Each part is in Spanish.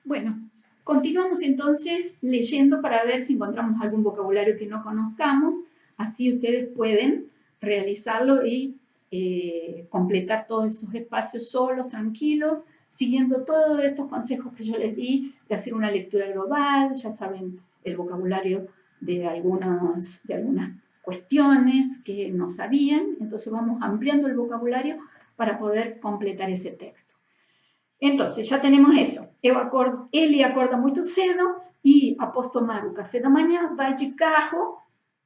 Bueno, continuamos entonces leyendo para ver si encontramos algún vocabulario que no conozcamos. Así ustedes pueden realizarlo y completar todos esos espacios solos, tranquilos, siguiendo todos estos consejos que yo les di, de hacer una lectura global, ya saben el vocabulario de algunas cuestiones que no sabían, entonces vamos ampliando el vocabulario para poder completar ese texto. Entonces, já temos isso. Ele acorda muito cedo e, após tomar o café da manhã, vai de carro.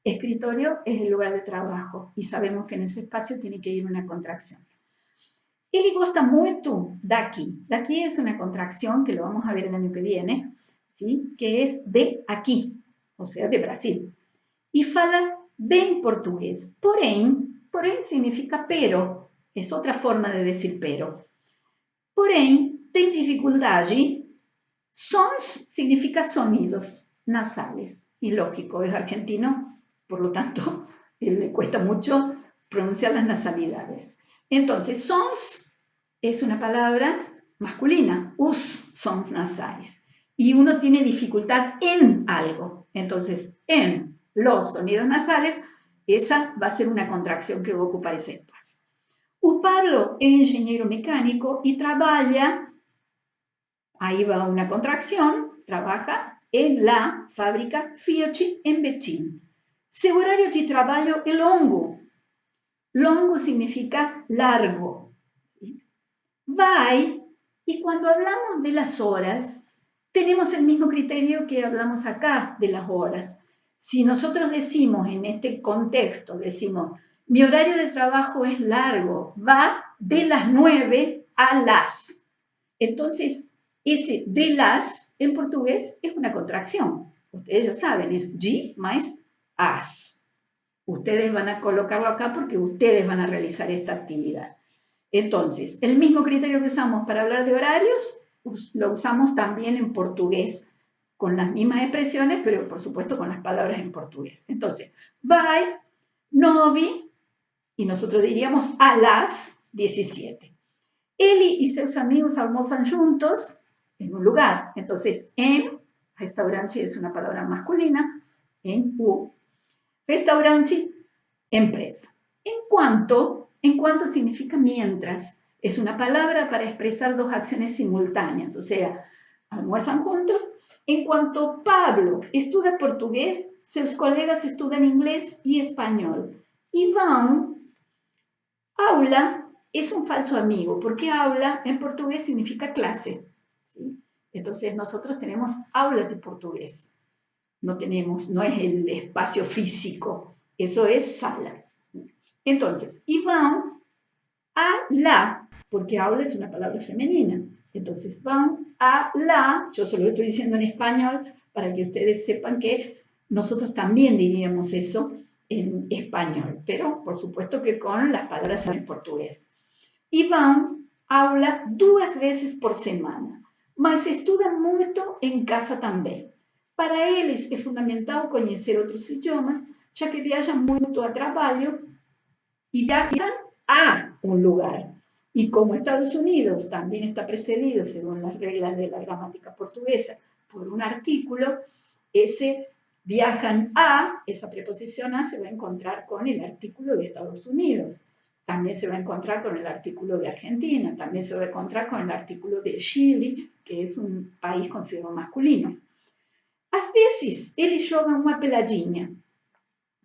Escritorio es el lugar de trabajo y sabemos que en ese espacio tiene que ir una contracción. Ele gosta muito daqui. Daqui es una contracción que lo vamos a ver el año que viene, ¿sí? Que es de aquí, o sea, de Brasil. Y fala bem portugués. Porém significa pero. Es otra forma de decir pero. Porém, tem dificuldade. Sons significa sonidos nasales. Y lógico, es argentino, por lo tanto, le cuesta mucho pronunciar las nasalidades. Entonces, sons es una palabra masculina, us sons nasales. Y uno tiene dificultad en algo. Entonces, en los sonidos nasales, esa va a ser una contracción que va a ocupar ese espacio. O Pablo es ingeniero mecánico y trabaja, ahí va una contracción, trabaja en la fábrica Fiat en Betim. Seu horario de trabajo es longo. Longo significa largo. Vai, y cuando hablamos de las horas, tenemos el mismo criterio que hablamos acá de las horas. Si nosotros decimos en este contexto, decimos, mi horario de trabajo es largo, va de las 9 a las. Entonces, ese de las en portugués es una contracción. Ustedes ya saben, es de más as. Ustedes van a colocarlo acá porque ustedes van a realizar esta actividad. Entonces, el mismo criterio que usamos para hablar de horarios, lo usamos también en portugués, con las mismas expresiones, pero por supuesto con las palabras en portugués. Entonces, vai, 9, y nosotros diríamos a las 17. Eli y sus amigos almorzan juntos en un lugar. Entonces, en, restaurante es una palabra masculina, en u, restaurante, empresa. En cuanto significa mientras. Es una palabra para expresar dos acciones simultáneas, o sea, almuerzan juntos. En cuanto Pablo estudia portugués, sus colegas estudian inglés y español. Y van, aula es un falso amigo, porque aula en portugués significa clase, ¿sí? Entonces nosotros tenemos aula de portugués. No es el espacio físico, eso es sala. Entonces, y van a la, porque aula es una palabra femenina. Entonces, van a la, yo se lo estoy diciendo en español para que ustedes sepan que nosotros también diríamos eso en español, pero por supuesto que con las palabras en portugués. Y van aula 2 veces por semana, mas estudan muito em casa também. Para eles é fundamental conhecer outros idiomas, já que viajam muito a trabalho y viajan a un lugar. Y como Estados Unidos también está precedido, según las reglas de la gramática portuguesa, por un artículo, ese viajan a, esa preposición a se va a encontrar con el artículo de Estados Unidos. También se va a encontrar con el artículo de Argentina, también se va a encontrar con el artículo de Chile, que es un país considerado masculino. Às vezes, eles jogam uma peladinha.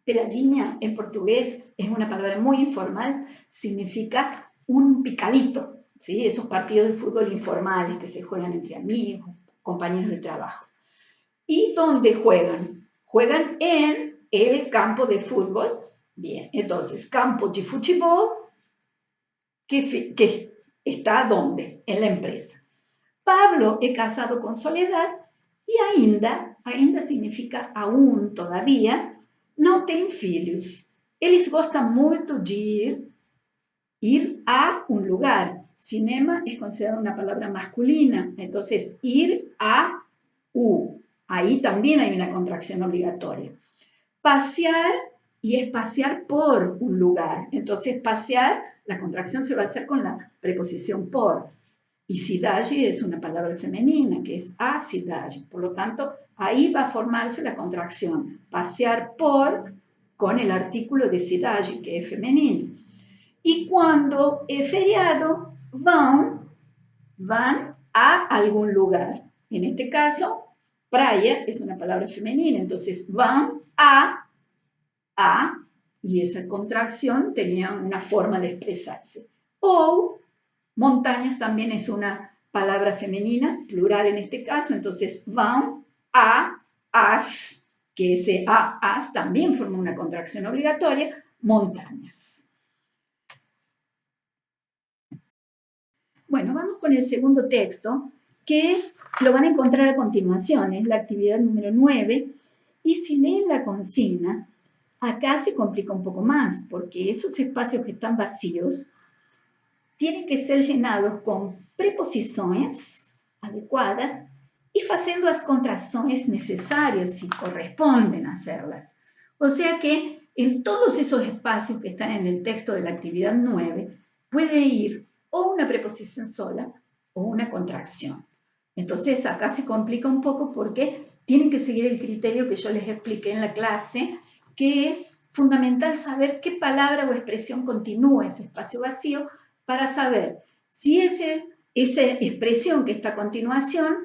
Peladinha en portugués es una palabra muy informal, significa un picadito, ¿sí? Esos partidos de fútbol informales que se juegan entre amigos, compañeros de trabajo. ¿Y dónde juegan? Juegan en el campo de fútbol. Bien, entonces, campo de fútbol, que está ¿dónde? En la empresa. Pablo es casado con Soledad y ainda significa aún, todavía, não tem filhos. Eles gostam muito de ir a un lugar. Cinema es considerado una palabra masculina, entonces ir a u. Ahí también hay una contracción obligatoria. Pasear y es pasear por un lugar. Entonces pasear, la contracción se va a hacer con la preposición por. Y cidade es una palabra femenina, que es a cidade. Por lo tanto, ahí va a formarse la contracción. Pasear por con el artículo de cidade, que es femenino. Y cuando es feriado, van a algún lugar. En este caso, praia es una palabra femenina, entonces van a, y esa contracción tenía una forma de expresarse. O montañas también es una palabra femenina, plural en este caso, entonces van a, as, que ese a, as también forma una contracción obligatoria, montañas. Bueno, vamos con el segundo texto, que lo van a encontrar a continuación, es la actividad número 9, y si leen la consigna, acá se complica un poco más, porque esos espacios que están vacíos tienen que ser llenados con preposiciones adecuadas y haciendo las contracciones necesarias si corresponden hacerlas. O sea que en todos esos espacios que están en el texto de la actividad 9 puede ir o una preposición sola o una contracción. Entonces acá se complica un poco porque tienen que seguir el criterio que yo les expliqué en la clase, que es fundamental saber qué palabra o expresión continúa ese espacio vacío para saber si esa expresión que está a continuación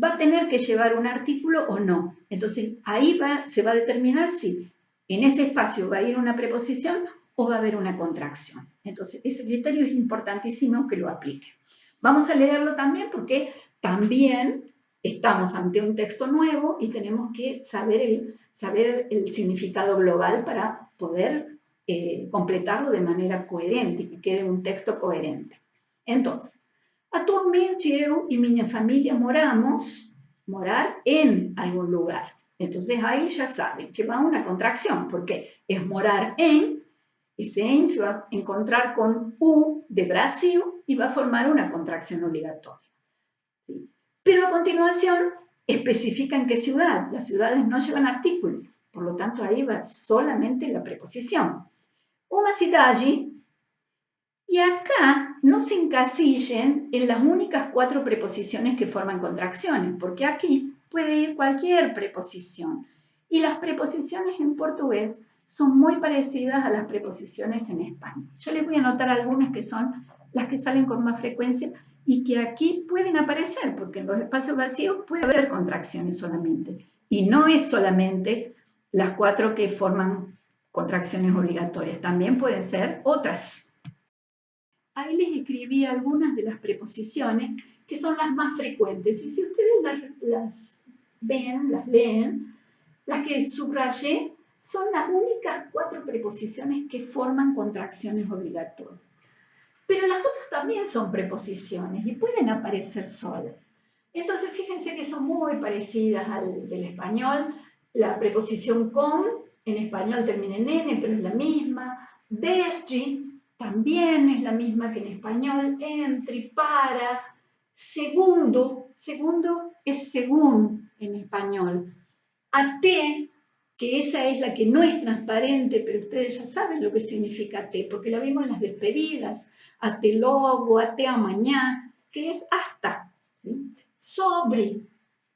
va a tener que llevar un artículo o no. Entonces ahí se va a determinar si en ese espacio va a ir una preposición o va a haber una contracción. Entonces ese criterio es importantísimo que lo apliquen. Vamos a leerlo también porque también estamos ante un texto nuevo y tenemos que saber el significado global para poder completarlo de manera coherente y que quede un texto coherente. Entonces, atualmente yo y mi familia morar en algún lugar. Entonces ahí ya saben que va una contracción, porque es morar en, ese en se va a encontrar con U de Brasil y va a formar una contracción obligatoria. ¿Sí? Pero a continuación especifican qué ciudad. Las ciudades no llevan artículo, por lo tanto ahí va solamente la preposición. Una cidade, y acá no se encasillen en las únicas 4 preposiciones que forman contracciones, porque aquí puede ir cualquier preposición. Y las preposiciones en portugués son muy parecidas a las preposiciones en español. Yo les voy a anotar algunas que son las que salen con más frecuencia y que aquí pueden aparecer, porque en los espacios vacíos puede haber contracciones solamente. Y no es solamente las 4 que forman contracciones obligatorias, también pueden ser otras. Ahí les escribí algunas de las preposiciones que son las más frecuentes. Y si ustedes las ven, las leen, las que subrayé son las únicas 4 preposiciones que forman contracciones obligatorias. Pero las otras también son preposiciones y pueden aparecer solas. Entonces, fíjense que son muy parecidas al del español. La preposición con, en español termina en N, pero es la misma. Desde también es la misma que en español. Entre, para. Segundo es según en español. Até, que esa es la que no es transparente, pero ustedes ya saben lo que significa até, porque la vimos en las despedidas. Até logo, até amanhã, que es hasta, ¿sí? Sobre.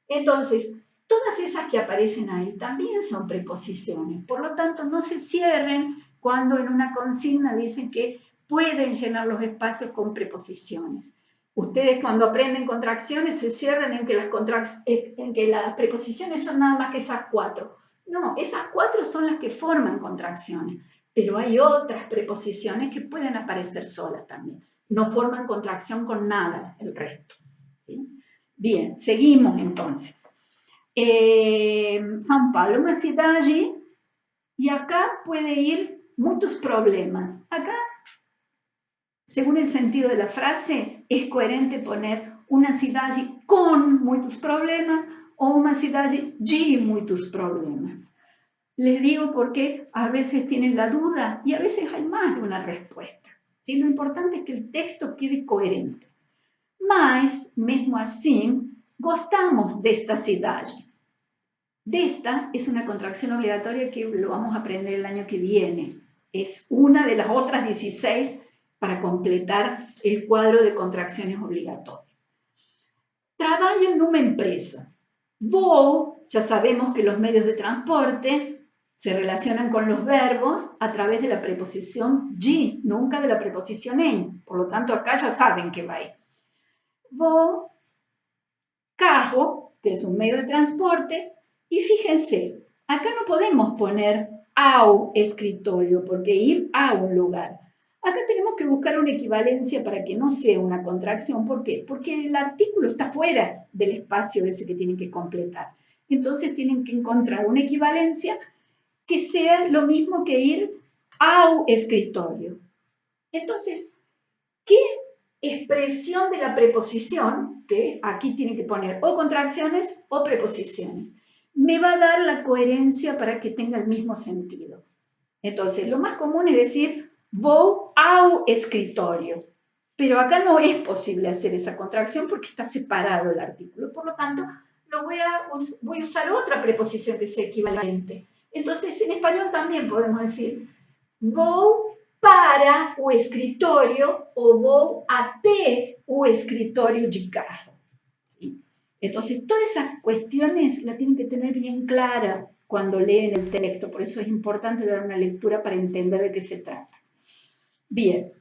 Entonces, todas esas que aparecen ahí también son preposiciones. Por lo tanto, no se cierren cuando en una consigna dicen que pueden llenar los espacios con preposiciones. Ustedes cuando aprenden contracciones se cierran en que las preposiciones son nada más que esas 4. No, esas 4 son las que forman contracciones, pero hay otras preposiciones que pueden aparecer solas también. No forman contracción con nada el resto. ¿Sí? Bien, seguimos entonces. São Paulo, una cidade, y acá puede ir muchos problemas. Acá, según el sentido de la frase, es coherente poner una cidade con muchos problemas o una cidade de muchos problemas. Les digo porque a veces tienen la duda y a veces hay más de una respuesta. ¿Sí? Lo importante es que el texto quede coherente. Mas, mesmo assim, gostamos desta cidade. Desta es una contracción obligatoria que lo vamos a aprender el año que viene. Es una de las otras 16 para completar el cuadro de contracciones obligatorias. trabalho en una empresa. Vou, ya sabemos que los medios de transporte se relacionan con los verbos a través de la preposición de, nunca de la preposición en. Por lo tanto, acá ya saben que va ahí. Vou, carro, que es un medio de transporte, y fíjense, acá no podemos poner ao escritorio, porque ir a un lugar. Acá tenemos que buscar una equivalencia para que no sea una contracción. ¿Por qué? Porque el artículo está fuera del espacio ese que tienen que completar. Entonces tienen que encontrar una equivalencia que sea lo mismo que ir ao escritorio. Entonces, ¿qué expresión de la preposición, que aquí tienen que poner o contracciones o preposiciones, me va a dar la coherencia para que tenga el mismo sentido? Entonces, lo más común es decir, vou ao escritorio, pero acá no es posible hacer esa contracción porque está separado el artículo. Por lo tanto, voy a usar otra preposición que sea equivalente. Entonces, en español también podemos decir, vou para o escritorio o vou até o escritorio de carro. ¿Sí? Entonces, todas esas cuestiones las tienen que tener bien claras cuando leen el texto. Por eso es importante dar una lectura para entender de qué se trata. Bien.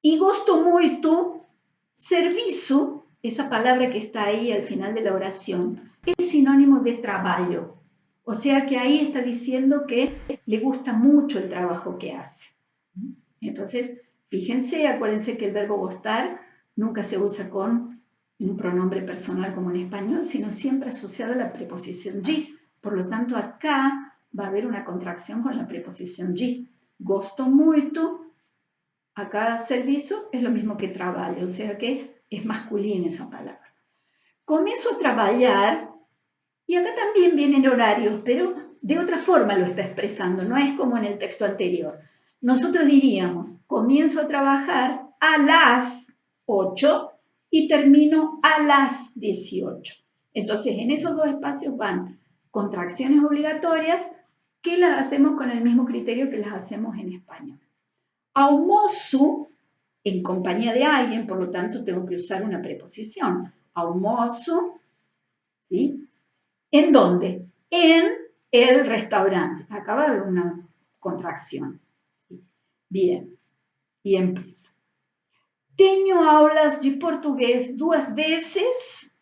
Y gosto muito, serviço, esa palabra que está ahí al final de la oración, es sinónimo de trabajo. O sea que ahí está diciendo que le gusta mucho el trabajo que hace. Entonces, fíjense, acuérdense que el verbo gostar nunca se usa con un pronombre personal como en español, sino siempre asociado a la preposición de. Por lo tanto, acá va a haber una contracción con la preposición de. Gosto muito, acá servicio es lo mismo que trabajo, o sea que es masculina esa palabra. Comienzo a trabajar, y acá también vienen horarios, pero de otra forma lo está expresando, no es como en el texto anterior. Nosotros diríamos, comienzo a trabajar a las 8 y termino a las 18. Entonces, en esos dos espacios van contracciones obligatorias que las hacemos con el mismo criterio que las hacemos en español. Almoço, en compañía de alguien, por lo tanto tengo que usar una preposición. Almoço, ¿sí? ¿En dónde? En el restaurante. Acaba de haber una contracción. ¿Sí? Bien. Y empieza. Tenho aulas de portugués 2 veces.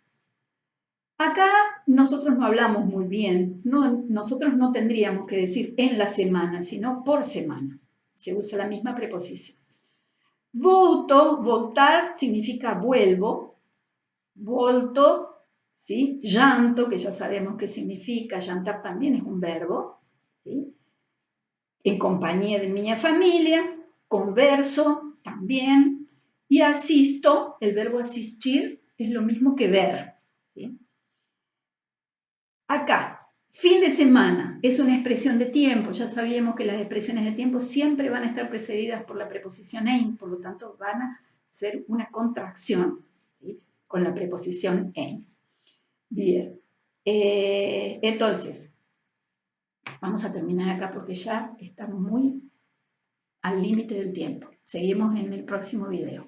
Acá nosotros no hablamos muy bien. Nosotros no tendríamos que decir en la semana, sino por semana. Se usa la misma preposición. Volto, voltar significa vuelvo. Volto, ¿sí? Llanto, que ya sabemos qué significa. Llantar también es un verbo. ¿Sí? En compañía de mi familia. Converso también. Y asisto, el verbo asistir es lo mismo que ver. ¿Sí? Acá, fin de semana es una expresión de tiempo. Ya sabíamos que las expresiones de tiempo siempre van a estar precedidas por la preposición en, por lo tanto van a ser una contracción, ¿sí? Con la preposición en. Bien, entonces, vamos a terminar acá porque ya estamos muy al límite del tiempo. Seguimos en el próximo video.